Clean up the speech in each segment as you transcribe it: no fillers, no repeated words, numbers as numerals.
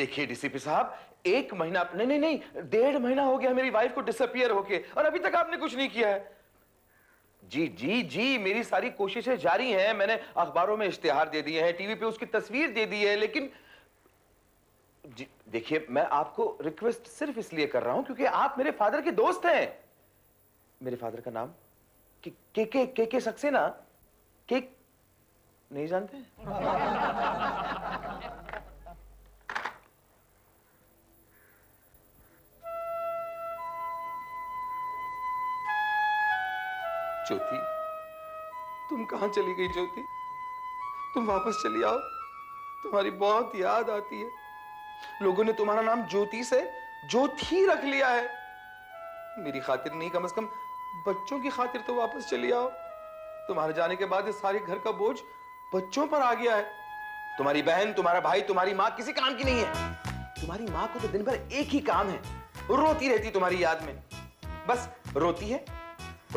देखिए डीसीपी साहब, 1 महीना नहीं 1.5 महीना हो गया मेरी वाइफ को डिसअपियर होके, और अभी तक आपने कुछ नहीं किया है। जी, मेरी सारी कोशिशें जारी हैं। मैंने अखबारों में इश्तिहार दे दिए हैं, टीवी पे उसकी तस्वीर दे दी है, लेकिन जी देखिए, मैं आपको रिक्वेस्ट सिर्फ इसलिए कर रहा हूं क्योंकि आप मेरे फादर के दोस्त हैं। मेरे फादर का नाम के सक्सेना, के नहीं जानते? ज्योति, तुम कहां चली गई ज्योति? तुम वापस चली आओ, तुम्हारी बहुत याद आती है। लोगों ने तुम्हारा नाम ज्योति से ज्योति रख लिया है। मेरी खातिर नहीं, कम से कम बच्चों की खातिर तो वापस चली आओ। तुम्हारे जाने के बाद इस सारे घर का बोझ बच्चों पर आ गया है। तुम्हारी बहन, तुम्हारा भाई, तुम्हारी माँ किसी काम की नहीं है। तुम्हारी माँ को तो दिन भर एक ही काम है, रोती रहती तुम्हारी याद में। बस रोती है,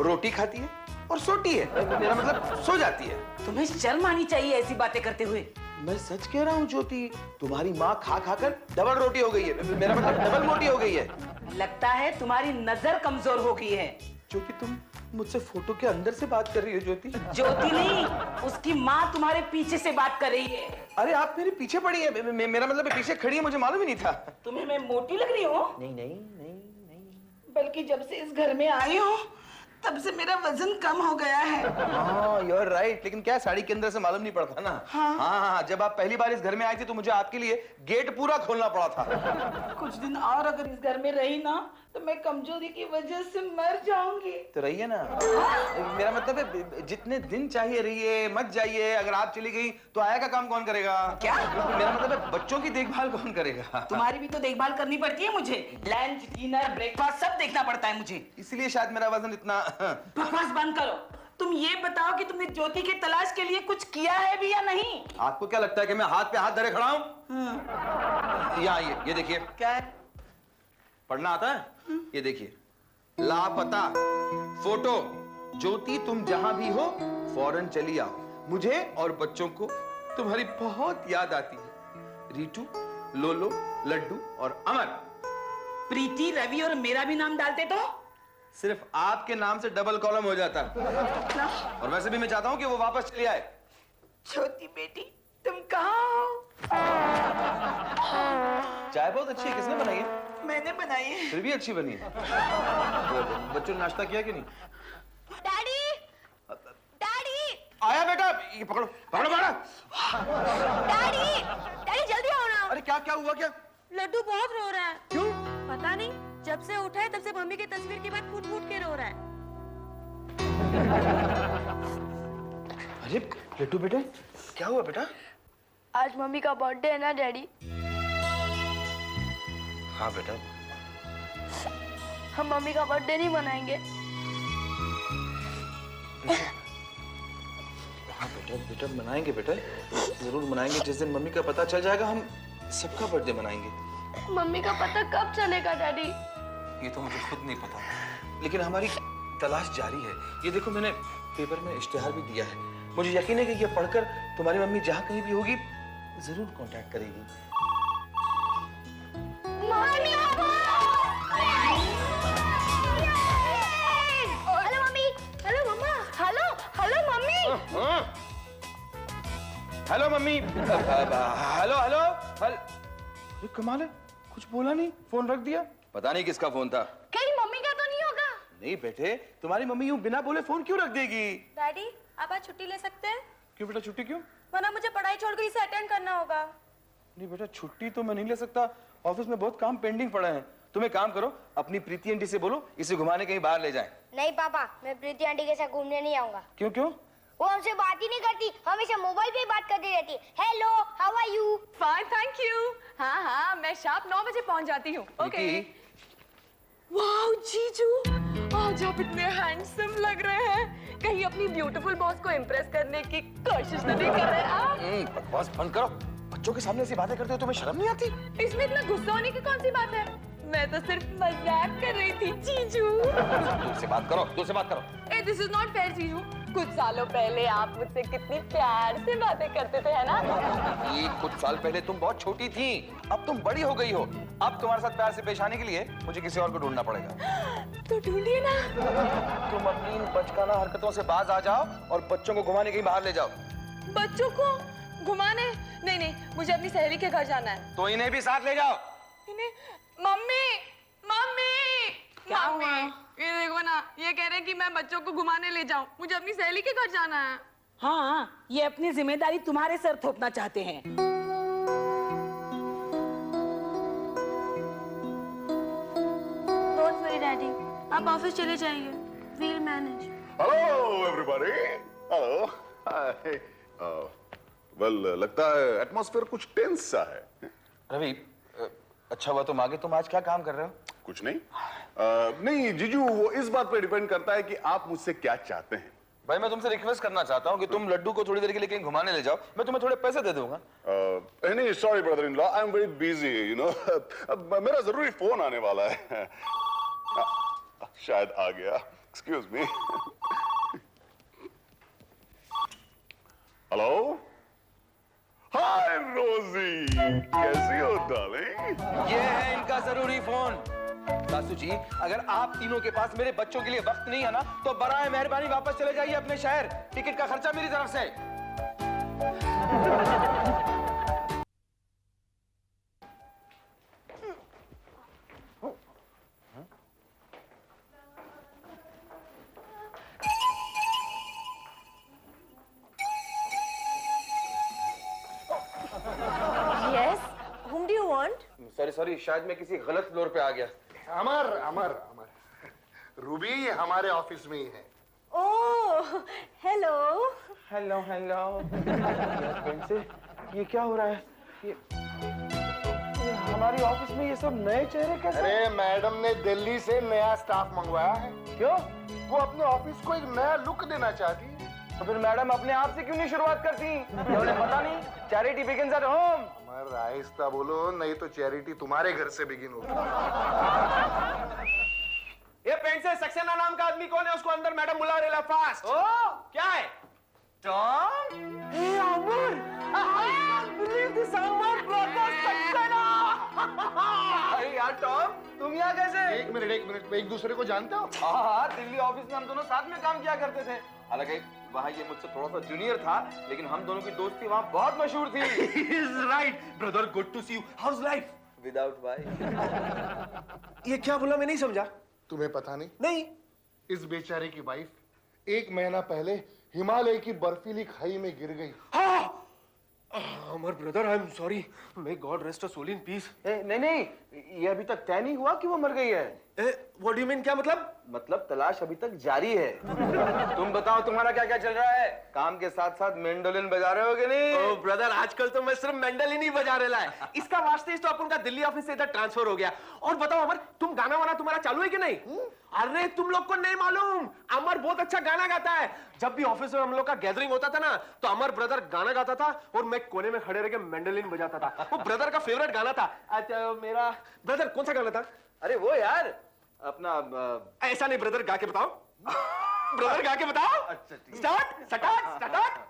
रोटी खाती है और सोती है। मेरा मतलब सो जाती है। तुम्हें शर्म आनी चाहिए ऐसी बातें करते हुए। मैं सच कह रहा हूँ ज्योति, तुम्हारी माँ खा खाकर डबल रोटी हो गई है। मेरा मतलब डबल मोटी हो गई है। लगता है तुम्हारी नजर कमजोर हो गई है। ज्योति, तुम मुझसे फोटो के अंदर से बात कर रही हो ज्योति? ज्योति नहीं, उसकी माँ तुम्हारे पीछे से बात कर रही है। अरे आप मेरे पीछे पड़ी है, मेरा मतलब पीछे खड़ी है, मुझे मालूम ही नहीं था। तुम्हें मैं मोटी लग रही हूँ? नहीं। बल्कि जब से इस घर में आई हूँ तब से मेरा वजन कम हो गया है। हाँ, यू आर राइट, लेकिन क्या साड़ी के अंदर से मालूम नहीं पड़ता ना। हाँ, जब आप पहली बार इस घर में आई थी तो मुझे आपके लिए गेट पूरा खोलना पड़ा था। कुछ दिन और अगर इस घर में रही ना तो मैं कमजोरी की वजह से मर जाऊंगी। तो रहिए ना। मेरा मतलब है जितने दिन चाहिए रहिए, मत जाइए। अगर आप चली गई तो आया का काम कौन करेगा? क्या? मेरा मतलब है बच्चों की देखभाल कौन करेगा? तुम्हारी भी तो देखभाल करनी पड़ती है मुझे। लंच, डिनर, ब्रेकफास्ट सब देखना पड़ता है मुझे। इसलिए शायद मेरा वजन इतना। बकवास बंद करो। तुम ये बताओ कि तुमने ज्योति की तलाश के लिए कुछ किया है भी या नहीं? आपको क्या लगता है कि मैं हाथ पे हाथ धरे खड़ा हूँ? यहाँ ये देखिए। क्या है? पढ़ना आता है? ये देखिए, लापता फोटो। ज्योति, तुम जहां भी हो फौरन चली आओ। मुझे और बच्चों को तुम्हारी बहुत याद आती है। रीटू, लोलो, लड्डू और अमर। प्रीति, रवि और मेरा भी नाम डालते तो सिर्फ आपके नाम से डबल कॉलम हो जाता। और वैसे भी मैं चाहता हूं कि वो वापस चली आए। छोटी बेटी, तुम कहाँ हो? चाय बहुत अच्छी है, किसने बनाई है? मैंने बनाई है। फिर भी अच्छी बनी है। बच्चों ने नाश्ता किया कि नहीं? डैडी, डैडी, आया बेटा, ये पकड़ो पकड़ो बेटा। डैडी, डैडी जल्दी आओ ना। अरे क्या हुआ? क्या लड्डू बहुत रो रहा है। क्यों? पता नहीं, जब से उठा है तब से मम्मी की तस्वीर के बाद फूट फूट के रो रहा है। अरे लड्डू बेटे, क्या हुआ बेटा? आज मम्मी का बर्थडे है ना डैडी। हाँ बेटा। हम मम्मी का बर्थडे नहीं मनाएंगे। हाँ बेटा मनाएंगे बेटा, जरूर मनाएंगे। जिस दिन मम्मी का पता चल जाएगा हम सबका बर्थडे मनाएंगे। मम्मी का पता कब चलेगा डैडी? ये तो मुझे खुद नहीं पता, लेकिन हमारी तलाश जारी है। ये देखो, मैंने पेपर में इश्तिहार भी दिया है। मुझे यकीन है कि ये पढ़कर तुम्हारी मम्मी जहाँ कहीं भी होगी जरूर कांटेक्ट करेगी। Hello mummy, hello mamma, hello mummy. Hello mummy, hello. ये कमाल है, कुछ बोला नहीं, फोन रख दिया। पता नहीं किसका फोन था। कहीं मम्मी का तो नहीं होगा? नहीं बेटे, तुम्हारी मम्मी यूं बिना बोले फोन क्यों रख देगी? डैडी, आप आज छुट्टी ले सकते हैं? क्यों बेटा, छुट्टी क्यों? वरना मुझे पढ़ाई छोड़कर इसे अटेंड करना होगा। नहीं बेटा, छुट्टी तो मैं नहीं ले सकता, ऑफिस में बहुत काम पेंडिंग पड़ा है। तुम एक काम करो, अपनी प्रीति आंटी से बोलो इसे घुमाने कहीं बाहर ले जाएं। नहीं पापा, मैं प्रीति आंटी के साथ घूमने नहीं आऊंगा। क्यों? वो हमसे बात ही नहीं करती, हमेशा मोबाइल पे ही बात करती रहती है। Hello, how are you? Fine, thank you. हाँ, मैं शार्प 9 बजे पहुंच जाती हूँ। ओके। वाओ जीजू, आज आप इतने हैंडसम लग रहे हैं। कहीं अपनी ब्यूटीफुल बॉस को इम्प्रेस करने की कोशिश तो नहीं कर रहे आप? बकवास बंद करो। बच्चों के सामने ऐसी बातें करते हो, तुम्हें शर्म नहीं आती? इसमें इतना गुस्सा होने की कौन सी बात है? मैं तो सिर्फ मजाक कर रही थी जीजू। दूर से बात करो। दिस इज नॉट फेयर जीजू। कुछ सालों पहले आप मुझसे कितनी प्यार से बातें करते थे, है ना? ये कुछ साल पहले तुम बहुत छोटी थी, अब तुम बड़ी हो गई हो। अब तुम्हारे साथ प्यार से पेश आने के लिए मुझे किसी और को ढूंढना पड़ेगा। तो ढूंढिए ना। तुम अपनी इन बचकाना हरकतों से बाज आ जाओ और बच्चों को घुमाने कहीं बाहर ले जाओ। बच्चों को घुमाने? नहीं नहीं, मुझे अपनी सहेली के घर जाना है। तो इन्हें भी साथ ले जाओ। इन्हें? मम्मी, मम्मी, क्या हुआ? ये देखो ना, ये कह रहे हैं कि मैं बच्चों को घुमाने ले जाऊं। मुझे अपनी सहेली के घर जाना है। हाँ, ये अपनी जिम्मेदारी तुम्हारे सर थोपना चाहते हैं। डोंट वरी डैडी, आप ऑफिस चले जाइए, we'll manage. Hello everybody, hello. Well, लगता है एटमॉस्फेयर कुछ टेंस सा है। रवि, अच्छा हुआ तुम आगे। तुम आज क्या काम कर रहे हो? कुछ नहीं। नहीं जीजू, वो इस बात पे डिपेंड करता है कि आप मुझसे क्या चाहते हैं। भाई मैं तुमसे रिक्वेस्ट करना चाहता हूँ कि तुम लड्डू को थोड़ी देर के लिए कहीं घुमाने ले जाओ, मैं तुम्हें थोड़े पैसे दे दूंगा। नहीं sorry brother in law, I am very busy, you know. मेरा जरूरी फोन आने वाला है। शायद आ गया, एक्सक्यूज मी। हेलो, हाय रोजी, कैसी हो डार्लिंग? ये है इनका जरूरी फोन। सासू जी, अगर आप तीनों के पास मेरे बच्चों के लिए वक्त नहीं है ना, तो बराए मेहरबानी वापस चले जाइए अपने शहर। टिकट का खर्चा मेरी तरफ से। Yes, whom do you want? Sorry sorry, शायद मैं किसी गलत फ्लोर पे आ गया। अमर अमर अमर रूबी ये हमारे ऑफिस में ही है। Oh, hello. Hello hello. ये क्या हो रहा है? ये हमारी ऑफिस में ये सब नए चेहरे कैसे? अरे मैडम ने दिल्ली से नया स्टाफ मंगवाया है। क्यों? वो अपने ऑफिस को एक नया लुक देना चाहती है। तो फिर मैडम अपने आप से क्यों नहीं शुरुआत करती? उन्हें पता नहीं, चैरिटी बिगिंस एट होम। अमर आहिस्ता बोलो, नहीं तो चैरिटी तुम्हारे घर से बिगिन होगी। ये पेंट से सक्सेना नाम का आदमी कौन है? उसको अंदर मैडम बुला रहे, फास्ट। ओ, क्या है? Tom? Hey Amar, I can't believe this Amar brother Saxena. अरे यार टॉम, तुम यहाँ कैसे? एक मिनट, एक दूसरे को जानते हो? हाँ, दिल्ली ऑफिस में हम दोनों साथ में काम किया करते थे। हालांकि वहाँ ये मुझसे थोड़ा सा जूनियर था, लेकिन हम दोनों की दोस्ती वहाँ बहुत मशहूर थी। He's right, brother. Good to see you. How's life? Without भाई। ये क्या बोला मैं नहीं समझा। तुम्हें पता नहीं? नहीं। इस बेचारे की वाइफ 1 महीना पहले हिमालय की बर्फीली खाई में गिर गई। हाँ। Amar brother, I am sorry. May God rest a soul in peace. नहीं, ये अभी तक तय नहीं हुआ कि वो मर गई है। What do you mean? क्या मतलब? मतलब तलाश अभी तक जारी है। तुम बताओ तुम्हारा क्या क्या चल रहा है? काम के साथ साथ मेंडोलिन बजा रहे हो कि नहीं? ओह ब्रदर, आजकल तो मैं सिर्फ मेंडलिन ही बजा रहा है। इसका वास्ते तो अपन का दिल्ली ऑफिस से इधर ट्रांसफर हो गया। और बताओ अमर, तुम गाना वाना तुम्हारा चालू है कि नहीं? अरे तुम लोग को नहीं मालूम, अमर बहुत अच्छा गाना गाता है। जब भी ऑफिस में हम लोग का गैदरिंग होता था ना, तो अमर ब्रदर गाना गाता था और मैं कोने में खड़े रह के मेंडलिन बजाता था। वो ब्रदर का फेवरेट गाना था। अच्छा मेरा ब्रदर कौन सा गाना था? अरे वो यार अपना ऐसा नहीं ब्रदर, गा के बताओ। ब्रदर गा के बताओ। अच्छा ठीक। स्टार्ट।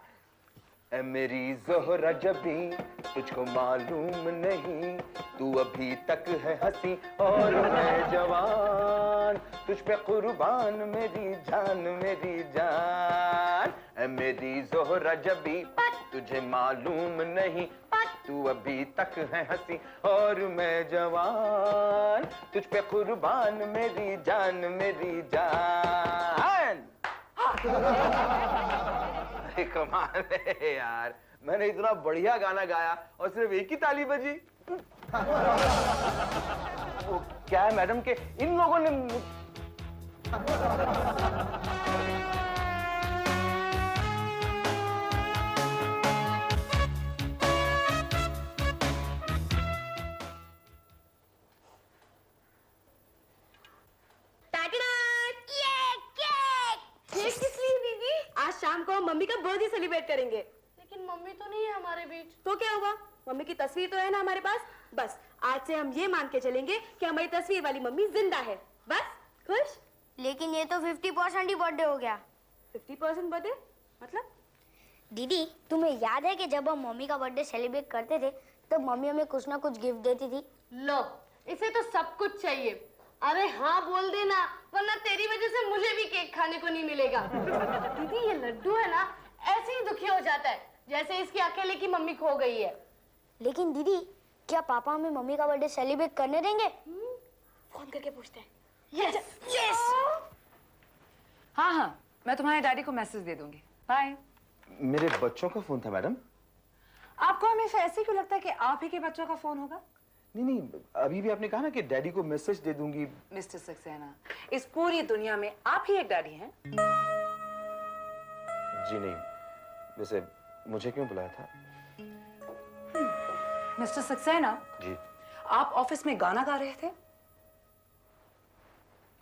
ऐ मेरी ज़ोहरा जबी तुझको मालूम नहीं, तू अभी तक है हंसी और मैं जवान, तुझ पे कुर्बान मेरी जान मेरी जान। ऐ मेरी ज़ोहरा जबी तुझे मालूम नहीं, तू अभी तक है हंसी और मैं जवान, तुझ पे कुर्बान मेरी जान मेरी जान। कमाल है यार, मैंने इतना बढ़िया गाना गाया और सिर्फ एक ही ताली बजी। वो क्या है मैडम के इन लोगों ने शाम को मम्मी का बर्थडे सेलिब्रेट करेंगे। लेकिन मम्मी तो नहीं है हमारे बीच। तो क्या हुआ? मम्मी की तस्वीर तो है ना हमारे पास। बस आज से हम ये मान के चलेंगे कि हमारी तस्वीर वाली मम्मी जिंदा है। बस खुश? लेकिन ये तो 50% ही बर्थडे हो गया। 50% बर्थडे मतलब? दीदी तुम्हें याद है कि जब हम मम्मी का बर्थडे सेलिब्रेट करते थे तो मम्मी हमें कुछ ना कुछ गिफ्ट देती थी। लो, इसे तो सब कुछ चाहिए। अरे हाँ बोल देना, वरना तेरी वजह से मुझे भी केक खाने को नहीं मिलेगा। दीदी ये लड्डू है ना, ऐसे ही दुखी हो जाता है जैसे इसकी अकेले की मम्मी खो गई है। लेकिन दीदी क्या पापा हमें मम्मी का बर्थडे सेलिब्रेट करने देंगे? फोन करके पूछते हैं। Yes yes. हाँ हाँ, मैं तुम्हारे डैडी को मैसेज दे दूंगी। बाय। मेरे बच्चों का फोन था मैडम। आपको हमेशा ऐसे क्यों लगता है कि आप ही के बच्चों का फोन होगा? नहीं, अभी भी आपने कहा ना कि डैडी को मैसेज दे दूंगी। मिस्टर सक्सेना, इस पूरी दुनिया में आप ही एक डैडी हैं। जी नहीं, वैसे मुझे क्यों बुलाया था? मिस्टर सक्सेना जी, आप ऑफिस में गाना गा रहे थे।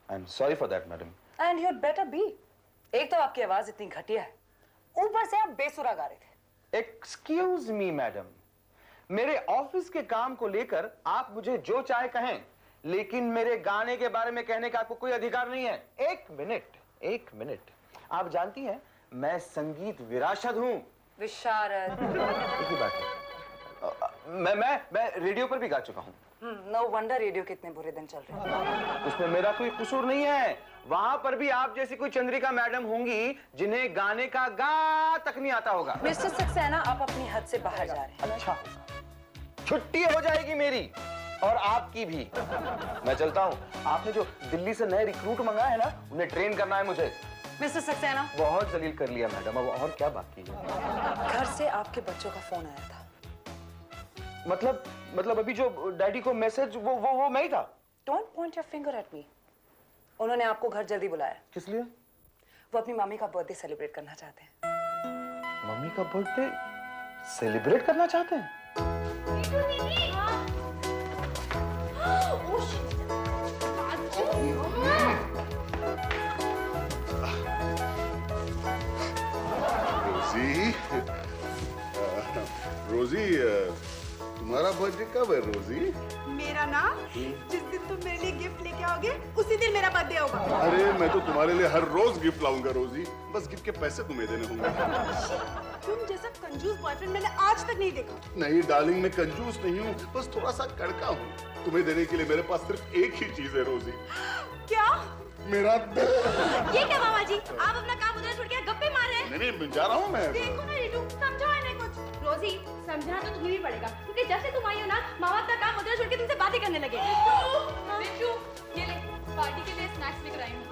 आई am sorry for that madam. And you better be. एक तो आपकी आवाज इतनी घटिया है, ऊपर से आप बेसुरा गा रहे थे। एक्सक्यूज मी मैडम, मेरे ऑफिस के काम को लेकर आप मुझे जो चाहे कहें, लेकिन मेरे गाने के बारे में कहने का आपको कोई अधिकार नहीं है। एक मिनट। आप जानती हैं मैं संगीत विरासत हूं। विशारद। एक ही बात है। मैं रेडियो पर भी गा चुका हूं। नो वंडर रेडियो कितने बुरे दिन चल रहे हैं। उसमें मेरा कोई कसूर नहीं है। वहां पर भी आप जैसी कोई चंद्रिका मैडम होंगी जिन्हें गाने का गा तक नहीं आता होगा। मिस्टर सक्सेना, आप अपनी हद से बाहर जा रहे हैं। अच्छा होगा, छुट्टी हो जाएगी मेरी और आपकी भी। मैं चलता हूँ। आपने जो दिल्ली से नए रिक्रूट मंगाए हैं ना, उन्हें ट्रेन करना है मुझे। मिस्टर सक्सेना, बहुत जलील कर लिया मैडम, अब और क्या बाकी है? घर से आपके बच्चों का फोन आया था। मतलब अभी जो डैडी को मैसेज वो मैं ही था। Don't point your finger at me. उन्होंने आपको घर जल्दी बुलाया। किस लिए? वो अपनी मम्मी का बर्थडे सेलिब्रेट करना चाहते हैं। मम्मी का बर्थडे सेलिब्रेट करना चाहते हैं? रोजी, तुम्हारा बर्थडे कब है रोजी? मेरा ना जिस दिन तुम मेरे लिए गिफ्ट लेके आओगे उसी दिन मेरा बर्थडे होगा। अरे मैं तो तुम्हारे लिए हर रोज गिफ्ट लाऊंगा रोजी, बस गिफ्ट के पैसे तुम्हें देने होंगे। तुम जैसा कंजूस बॉयफ्रेंड मैंने आज तक नहीं देखा। नहीं डार्लिंग, मैं कंजूस नहीं हूँ, बस थोड़ा सा कड़का हूँ। तुम्हें देने के लिए मेरे पास सिर्फ एक ही चीज है रोजी। क्या? मेरा दिल। ये क्या मामा जी, आप अपना काम उधर छोड़ के गप्पे मार रहे हैं? नहीं, जा रहा हूँ मैं। देखो ना रीटू, समझाओ इन्हें कुछ। रोजी, समझाना तो तुम्हें भी पड़ेगा, क्योंकि जब से तुम आई हो ना, मामा अपना काम उधर छोड़ के तुमसे बातें करने लगे। बिट्टू, ये ले, पार्टी के लिए स्नैक्स लेकर आई हूँ।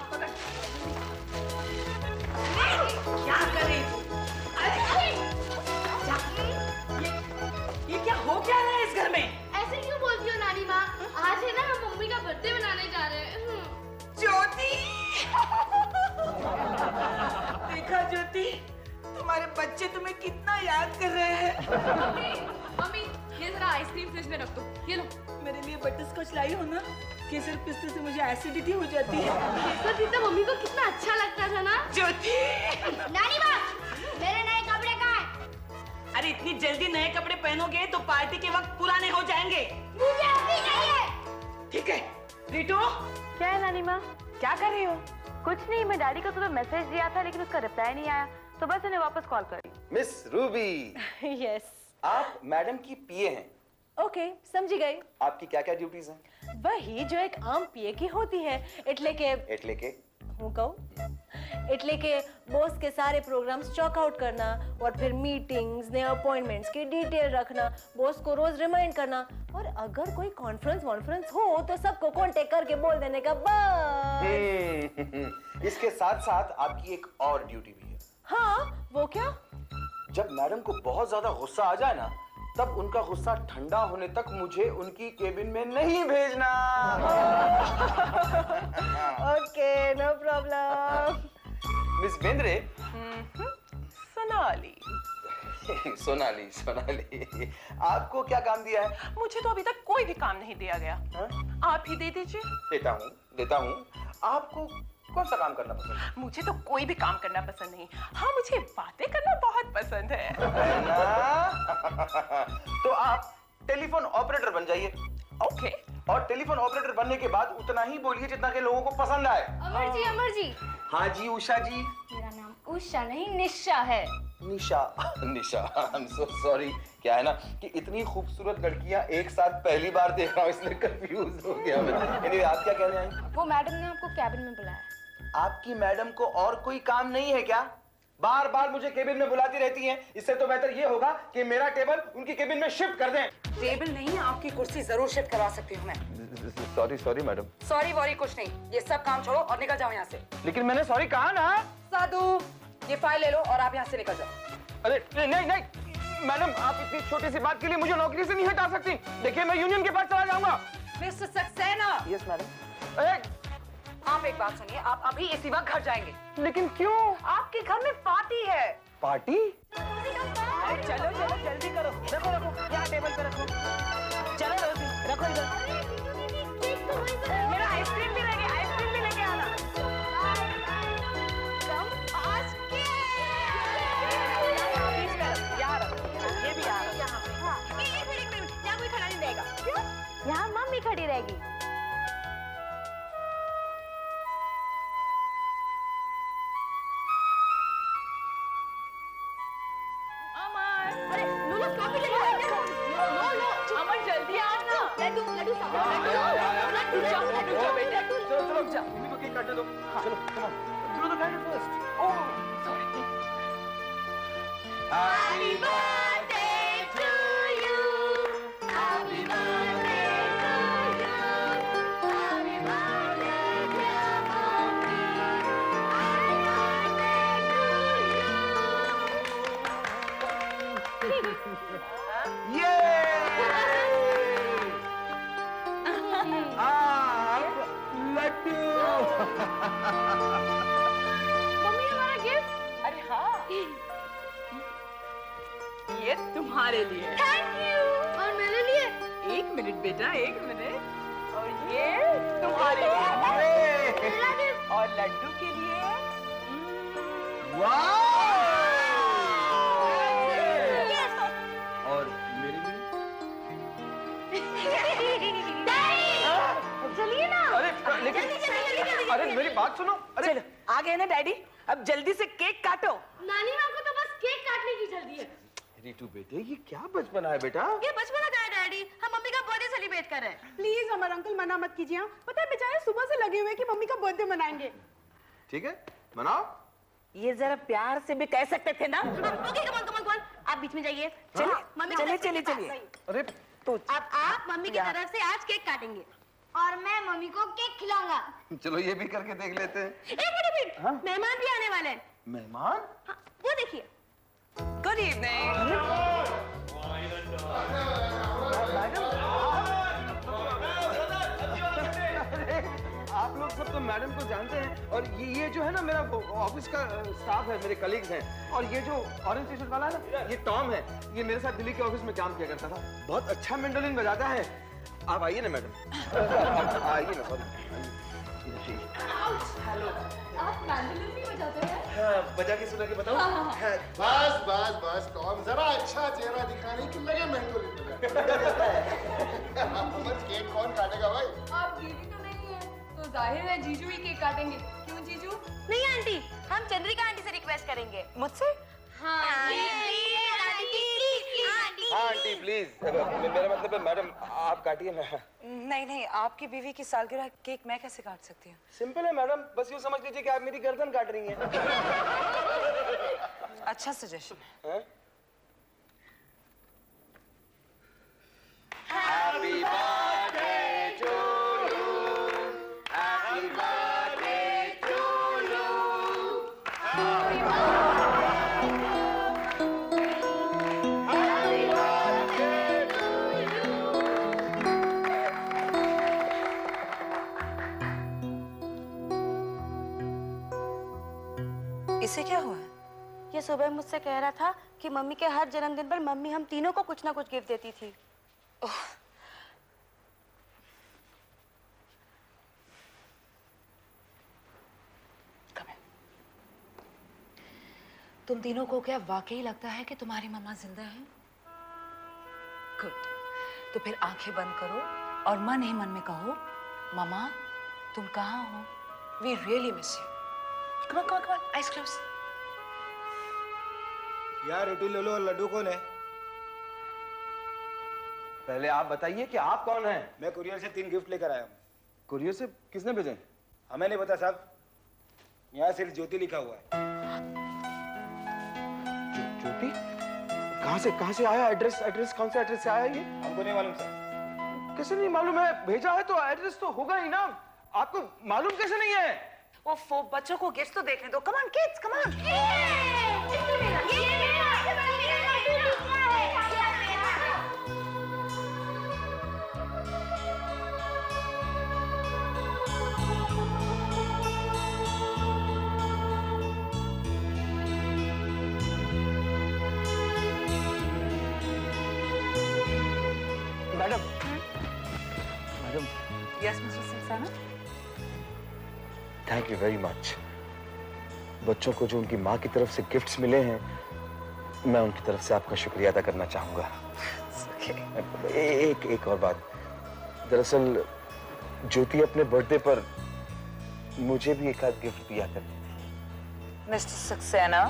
क्या कर रही तू? ये क्या हो क्या रहा है इस घर में? ऐसे क्यों बोलती हो नानी माँ? आज है ना हम मम्मी का बर्थडे मनाने जा रहे हैं। ज्योति! देखा ज्योति, तुम्हारे बच्चे तुम्हें कितना याद कर रहे हैं। मम्मी, ये जरा आइसक्रीम फ्रिज में रख दो। ये लो। मेरे लिए बटरस्कॉच लाई हो ना? केसर पिस्ते से मुझे एसिडिटी हो जाती है। केसर पिस्ता मम्मी को कितना अच्छा लगता था ना। ज्योति! नानी माँ, मेरे नए कपड़े कहाँ हैं? अरे इतनी जल्दी नए कपड़े पहनोगे तो पार्टी के वक्त पुराने हो जाएंगे। मुझे अभी चाहिए। ठीक है रीटू। क्या है नानी माँ, क्या कर रही हो? कुछ नहीं, मैं डैडी को सुबह मैसेज दिया था लेकिन उसका रिप्लाई नहीं आया, तो बस उन्हें वापस कॉल कर रही। Miss Ruby, yes. आप मैडम की पीए हैं। ओके, समझी गई। आपकी क्या क्या ड्यूटीज हैं? वही जो एक आम पीए की होती है, એટલે के हूँ कहूँ, એટલે के बॉस के सारे प्रोग्राम्स चॉक आउट करना और फिर मीटिंग्स ने अपॉइंटमेंट्स की डिटेल रखना, बॉस को रोज रिमाइंड करना, और अगर कोई कॉन्फ्रेंस हो तो सबको कांटेक्ट करके बोल देने का बस। इसके साथ साथ आपकी एक और ड्यूटी भी है। हाँ, वो क्या? जब मैडम को बहुत ज्यादा गुस्सा आ जाए ना, तब उनका गुस्सा ठंडा होने तक मुझे उनकी केबिन में नहीं भेजना। Okay, no problem. Miss Bendre. Sonali. Sonali, आपको क्या काम दिया है? मुझे तो अभी तक कोई भी काम नहीं दिया गया। हा? आप ही दे दीजिए। देता हूँ। आपको कौन सा काम करना पसंद है? मुझे तो कोई भी काम करना पसंद नहीं। हाँ, मुझे बातें करना बहुत पसंद है। तो आप टेलीफोन ऑपरेटर बन जाइए। ओके। और टेलीफोन ऑपरेटर बनने के बाद उतना ही बोलिए जितना के लोगों को पसंद आए। अमर जी। हाँ जी उषा जी। मेरा नाम उषा नहीं निशा है। निशा निशा आई एम सो सॉरी। क्या है ना कि इतनी खूबसूरत लड़कियां एक साथ पहली बार देख रहा हूँ, इसलिए कंफ्यूज हो गया मैं। Anyway, आप क्या कह रहे हैं? वो मैडम ने आपको कैबिन में बुलाया। आपकी मैडम को और कोई काम नहीं है क्या? बार बार मुझे केबिन में बुलाती रहती हैं। इससे तो बेहतर ये होगा कि मेरा टेबल उनकी केबिन में शिफ्ट कर दें। टेबल नहीं, आपकी कुर्सी जरूर शिफ्ट करवा सकती हूँ मैं। Sorry sorry madam. Sorry worry कुछ नहीं, ये सब काम छोड़ो और निकल जाओ यहाँ से। लेकिन मैंने सॉरी कहा ना। साधु, ये फाइल ले लो और आप यहाँ से निकल जाओ। अरे नहीं नहीं नहीं मैडम, आप इतनी छोटी सी बात के लिए मुझे नौकरी से नहीं हटा सकती। देखिए मैं यूनियन के पास चला जाऊंगा। मिस्टर सक्सेना। Yes madam. अरे आप एक बात सुनिए, आप अभी इसी वक्त घर जाएंगे। लेकिन क्यों? आपके घर में पार्टी है। पार्टी? अरे चलो चलो जल्दी करो। रखो रखो यहाँ टेबल पे रखो। चलो रोजी रखो इधर। मेरा आइसक्रीम भी लेके आना। आज यहाँ रखो, ये भी यहाँ रखो। एक मिनट, यहाँ कोई खड़ा नहीं रहेगा। क्यों? यहाँ मम्मी खड़ी रहेगी। अरे लूलू कॉफी ले लो। अमर जल्दी आओ ना। लड्डू लड्डू लड्डू जाओ बेटा। चलो चलो मम्मी को केक काटने दो। चलो कम ऑन। चलो तो काट first. Oh sorry. Happy birthday to you. Happy birthday to you. Happy birthday dear mommy. Happy birthday to you. ये लड्डू। मम्मी हमारा गिफ्ट। अरे हाँ, ये तुम्हारे लिए। Thank you. और मेरे लिए? एक मिनट बेटा, एक मिनट। और ये तुम्हारे लिए। मेरा गिफ्ट। और लड्डू के लिए। और मेरे लिए? चलिए ना। अरे लेकिन अरे मेरी बात सुनो। अरे चलो आ गए ना डैडी, अब जल्दी से केक काटो। नानी माँ को तो बस केक काटने की जल्दी है। रितु बेटे, ये क्या बचपना है बेटा? ये बचपना का है डैडी, हम मम्मी का बर्थडे सेलिब्रेट कर रहे हैं। प्लीज हमारे अंकल मना मत कीजिए। हाँ? पता है बेचारे सुबह से लगे हुए हैं कि मम्मी का बर्थडे मनाएंगे। ठीक है मनाओ। ये जरा प्यार से भी कह सकते थे ना। ओके कम ऑन आप बीच में जाइए। चलिए मम्मी चलिए चलिए चलिए। अरे तो अब आप मम्मी की तरफ से आज केक काटेंगे। और मैं मम्मी को केक खिलाऊंगा। चलो ये भी करके देख लेते हैं। एक मिनट, मेहमान भी आने वाले हैं। मेहमान? हाँ, वो देखिए। Good evening. आप लोग सब तो मैडम को जानते हैं। और ये जो है ना मेरा ऑफिस का स्टाफ है, मेरे कलीग्स हैं। और ये जो ऑरेंज टी शर्ट वाला है ना, ये टॉम है। ये मेरे साथ दिल्ली के ऑफिस में काम किया करता था। बहुत अच्छा मेंडोलिन बजाता है। आप आइए ना मैडम। आइए ना। सॉरी। आप मैंडोलिन भी बजाते हैं? हाँ, बजा के सुना के बताओ। बस बस बस टॉम, जरा अच्छा चेहरा दिखाने के लगे मेंडोलिन बजा। केक कौन काटेगा भाई? आप दीदी तो नहीं है, तो जाहिर है जीजू ही केक काटेंगे। क्यों जीजू? नहीं आंटी, हम चंद्रिका आंटी से रिक्वेस्ट करेंगे। मुझसे? हाँ हाँ आंटी प्लीज। मेरा मतलब है मैडम आप काटिए ना। नहीं नहीं, आपकी बीवी की सालगिरह केक मैं कैसे काट सकती हूँ? सिंपल है मैडम, बस यूँ समझ लीजिए कि आप मेरी गर्दन काट रही हैं। अच्छा सजेशन है। हैं? Happy birthday to you. Happy birthday to you. Happy इसे क्या हुआ है? ये सुबह मुझसे कह रहा था कि मम्मी के हर जन्मदिन पर मम्मी हम तीनों को कुछ ना कुछ गिफ्ट देती थी। तुम तीनों को क्या वाकई लगता है कि तुम्हारी मम्मा जिंदा है? गुड। तो फिर आंखें बंद करो और मन ही मन में कहो, मम्मा तुम कहाँ हो? We really miss you. Come on, eyes close. यार रोटी ले लो और लड्डू कौन है? पहले आप बताइए कि आप कौन हैं? मैं कुरियर से 3 गिफ्ट लेकर आया हूँ। कुरियर से किसने भेजे? हमें नहीं पता साहब, यहाँ सिर्फ ज्योति लिखा हुआ है। ज्योति? कहाँ से आया एड्रेस? कौन से एड्रेस से आया ये? हमको नहीं मालूम सर। कैसे नहीं मालूम है? भेजा है तो एड्रेस तो होगा ही ना। आपको मालूम कैसे नहीं है? ओफो, बच्चों को गिफ्ट तो देखने दो। Come on kids, come on. Madam, yes mister Saxena. Thank you very much. बच्चों को जो उनकी माँ की तरफ से गिफ्ट्स मिले हैं, मैं उनकी तरफ से आपका शुक्रिया अदा करना चाहूंगा। एक और बात, दरअसल ज्योति अपने बर्थडे पर मुझे भी एक आध गिफ्ट दिया करती थी। मिस्टर सक्सेना,